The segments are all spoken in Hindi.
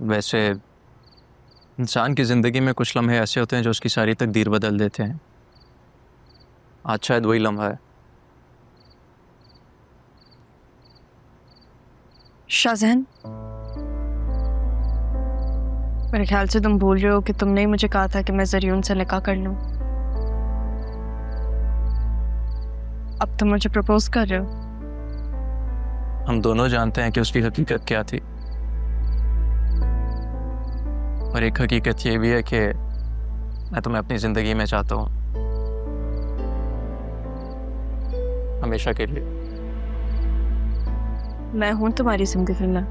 वैसे इंसान की ज़िंदगी में कुछ लम्हे ऐसे होते हैं जो उसकी सारी तकदीर बदल देते हैं। आज शायद वही लम्हा है। शाहजहान, मेरे ख्याल से तुम भूल रहे हो कि तुमने ही मुझे कहा था कि मैं ज़रियून से निकाह कर लूं। अब तुम मुझे प्रपोज कर रहे हो। हम दोनों जानते हैं कि उसकी हकीकत क्या थी, और एक हकीकत ये भी है कि मैं तुम्हें अपनी ज़िंदगी में चाहता हूँ, हमेशा के लिए। मैं हूं तुम्हारी जिंदगी में,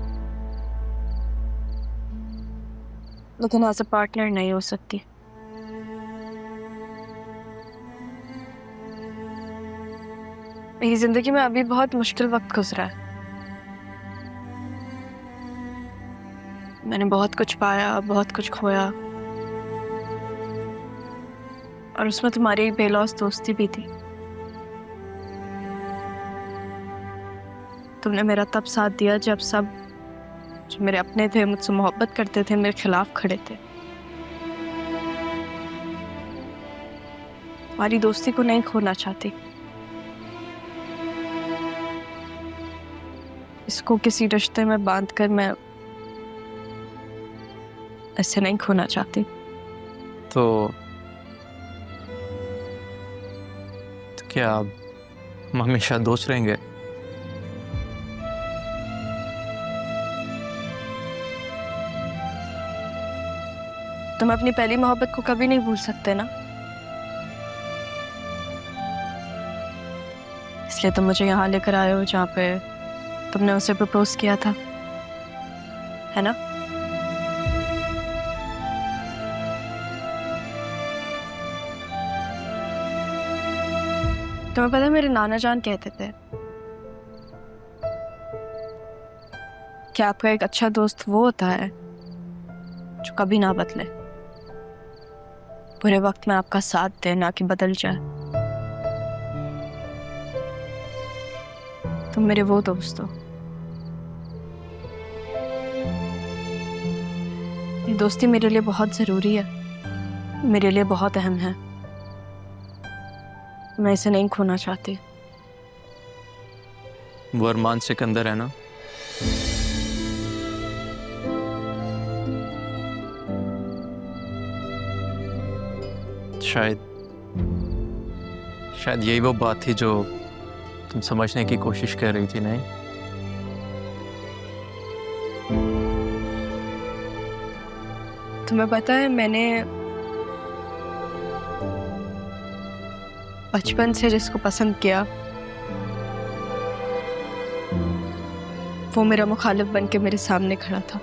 लेकिन एज अ पार्टनर नहीं हो सकती। मेरी जिंदगी में अभी बहुत मुश्किल वक्त गुजरा है। मैंने बहुत कुछ पाया, बहुत कुछ खोया, और उसमें तुम्हारी एक बेलौस दोस्ती भी थी। तुमने मेरा तब साथ दिया जब सब जो मेरे अपने थे, मुझसे मोहब्बत करते थे, मेरे खिलाफ खड़े थे। तुम्हारी दोस्ती को नहीं खोना चाहती, इसको किसी रिश्ते में बांधकर मैं ऐसे नहीं खोना चाहती। तो क्या अब हम हमेशा दोस्त रहेंगे? तुम अपनी पहली मोहब्बत को कभी नहीं भूल सकते ना, इसलिए तुम मुझे यहाँ लेकर आए हो जहाँ पे तुमने उसे प्रपोज किया था, है ना? तुम्हें पता है मेरे नाना जान कहते थे कि आपका एक अच्छा दोस्त वो होता है जो कभी ना बदले, बुरे वक्त में आपका साथ दे, ना कि बदल जाए। तुम मेरे वो दोस्त हो। ये दोस्ती मेरे लिए बहुत जरूरी है, मेरे लिए बहुत अहम है। मैं इसे नहीं खोना चाहती। वो अरमान सिकंदर है ना? शायद यही वो बात थी जो तुम समझने की कोशिश कर रही थी, नहीं? तुम्हें पता है मैंने बचपन से जिसको पसंद किया वो मेरा मुखालिफ बन के मेरे सामने खड़ा था,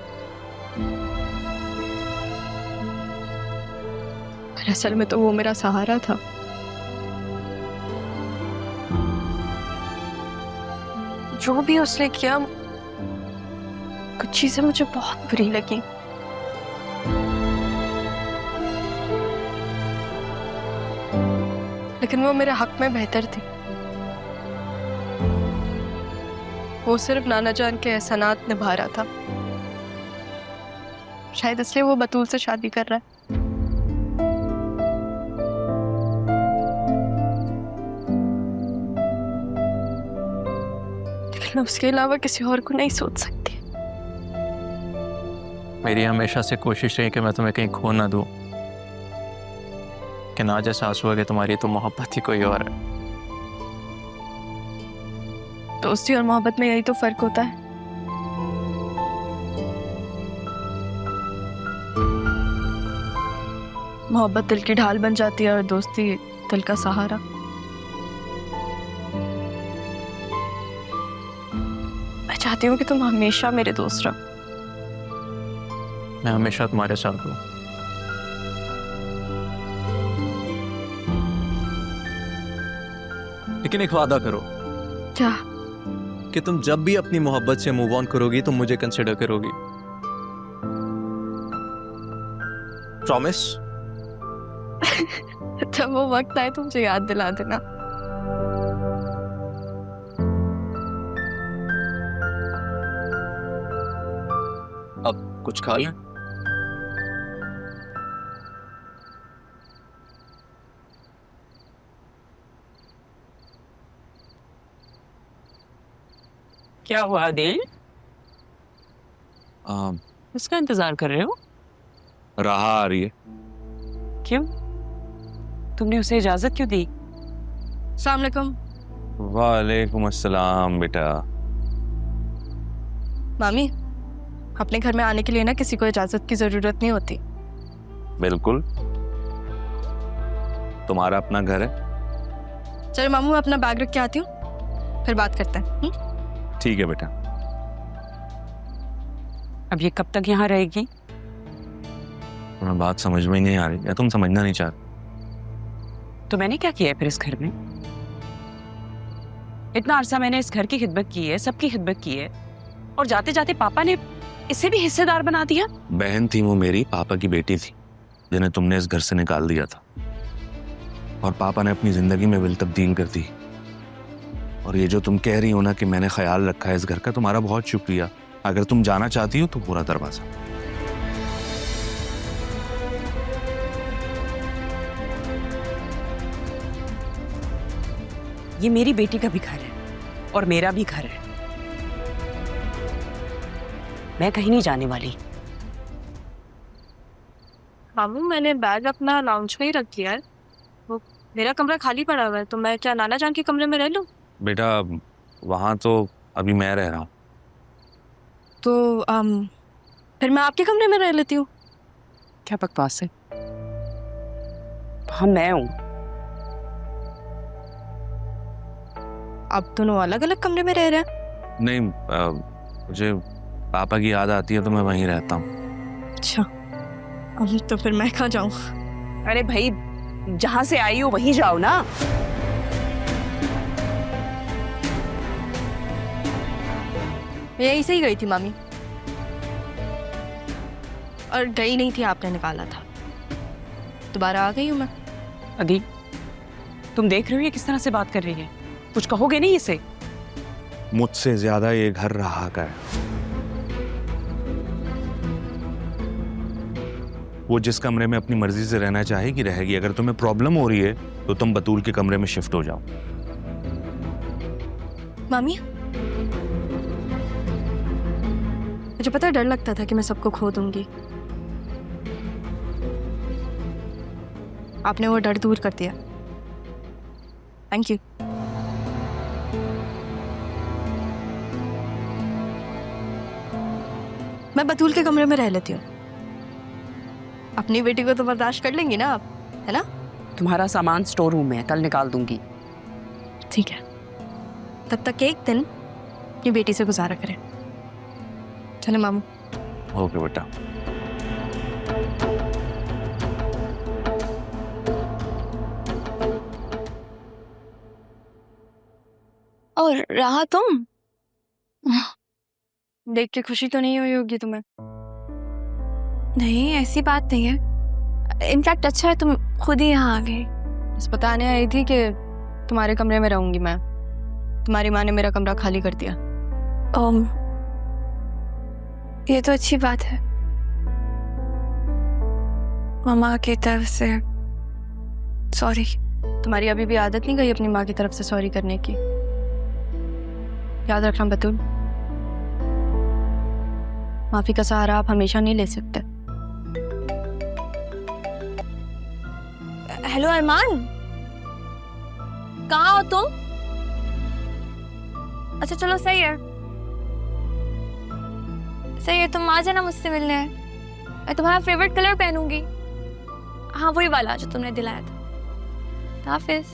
पर असल में तो वो मेरा सहारा था। जो भी उसने किया, कुछ चीजें मुझे बहुत बुरी लगी, लेकिन वो मेरे हक में बेहतर थी। वो सिर्फ नाना जान के एहसानात निभा रहा था, शायद इसलिए वो बतूल से शादी कर रहा है। लेकिन मैं उसके अलावा किसी और को नहीं सोच सकती। मेरी हमेशा से कोशिश रही कि मैं तुम्हें कहीं खो ना दूं, कि ना आज एहसास हुआ कि तुम्हारी तो मोहब्बत ही कोई और है। दोस्ती और मोहब्बत में यही तो फर्क होता है। मोहब्बत दिल की ढाल बन जाती है और दोस्ती दिल का सहारा। मैं चाहती हूँ कि तुम हमेशा मेरे दोस्त रहो। मैं हमेशा तुम्हारे साथ हूँ। लेकिन एक वादा करो। क्या? कि तुम जब भी अपनी मोहब्बत से मूव ऑन करोगी तो मुझे कंसिडर करोगी। प्रॉमिस? जब वो वक्त आए तो मुझे याद दिला देना। अब कुछ खा लें। क्या हुआ दिल? आ, किसका इंतजार कर रहे हो? राहा आ रही है। क्यों? तुमने उसे इजाजत क्यों दी? अस्सलाम वालेकुम। वालेकुम अस्सलाम बेटा। मामी, अपने घर में आने के लिए ना किसी को इजाजत की जरूरत नहीं होती। बिल्कुल, तुम्हारा अपना घर है। चलो मामू, मैं अपना बैग रख के आती हूँ, फिर बात करते हैं। ठीक है बेटा। अब ये कब तक यहाँ रहेगी? तुम्हें बात समझ में ही नहीं आ रही या तुम समझना नहीं चाहते? तो मैंने क्या किया है फिर इस घर में? इतना अरसा मैंने इस घर की खिदमत की है, सबकी खिदमत की है, और जाते जाते पापा ने इसे भी हिस्सेदार बना दिया। बहन थी वो, मेरी पापा की बेटी थी, जिन्हें तुमने इस घर से निकाल दिया था, और पापा ने अपनी जिंदगी में विल तब्दील कर दी। और ये जो तुम कह रही हो ना कि मैंने ख्याल रखा है इस घर का, तुम्हारा बहुत शुक्रिया। अगर तुम जाना चाहती हो तो पूरा दरवाजा। ये मेरी बेटी का भी घर है और मेरा भी घर है। मैं कहीं नहीं जाने वाली। मामू, मैंने बैग अपना लाउंज में ही रख दिया है। वो मेरा कमरा खाली पड़ा हुआ है, तो मैं क्या नाना जान के कमरे में रह लूं? बेटा वहां तो अभी मैं रह रहा हूँ। तो फिर मैं आपके कमरे में रह लेती हूँ। क्या बकवास है? हाँ, मैं हूं। आप दोनों अलग अलग कमरे में रह रहे हैं? नहीं, मुझे पापा की याद आती है तो मैं वहीं रहता हूँ। अच्छा, अब तो फिर मैं कहाँ जाऊँ? अरे भाई, जहां से आई हो वहीं जाओ ना। मैं यहीं से ही गई थी मामी, और गई नहीं थी, आपने निकाला था। दोबारा आ गई हूँ मैं। अदी, तुम देख रहे हो ये किस तरह से बात कर रही है? कुछ कहोगे नहीं इसे? मुझसे ज्यादा ये घर राहा का है। वो जिस कमरे में अपनी मर्जी से रहना चाहेगी रहेगी। अगर तुम्हें प्रॉब्लम हो रही है तो तुम बतूल के कमरे में शिफ्ट हो जाओ। मामी, मुझे पता है, डर लगता था कि मैं सबको खो दूंगी। आपने वो डर दूर कर दिया। Thank you. मैं बतूल के कमरे में रह लेती हूँ। अपनी बेटी को तो बर्दाश्त कर लेंगी ना आप, है ना? तुम्हारा सामान स्टोर रूम में है, कल निकाल दूंगी। ठीक है, तब तक एक दिन अपनी बेटी से गुजारा करें। चले मामू। ओके बेटा। और रहा तुम, देख के खुशी तो नहीं हुई होगी तुम्हें? नहीं, ऐसी बात नहीं है। इनफैक्ट अच्छा है तुम खुद ही यहाँ आ गई। बस बताने आई थी कि तुम्हारे कमरे में रहूंगी मैं। तुम्हारी माँ ने मेरा कमरा खाली कर दिया। ये तो अच्छी बात है। मामा की तरफ से सॉरी। तुम्हारी अभी भी आदत नहीं गई अपनी माँ की तरफ से सॉरी करने की? याद रखना बतूल, माफी का सहारा आप हमेशा नहीं ले सकते। हेलो अरमान, कहाँ हो तुम? अच्छा चलो, सही है सही है, तुम आ जाना मुझसे मिलने। मैं तुम्हारा फेवरेट कलर पहनूंगी। हाँ, वही वाला जो तुमने दिलाया था। हाफिज।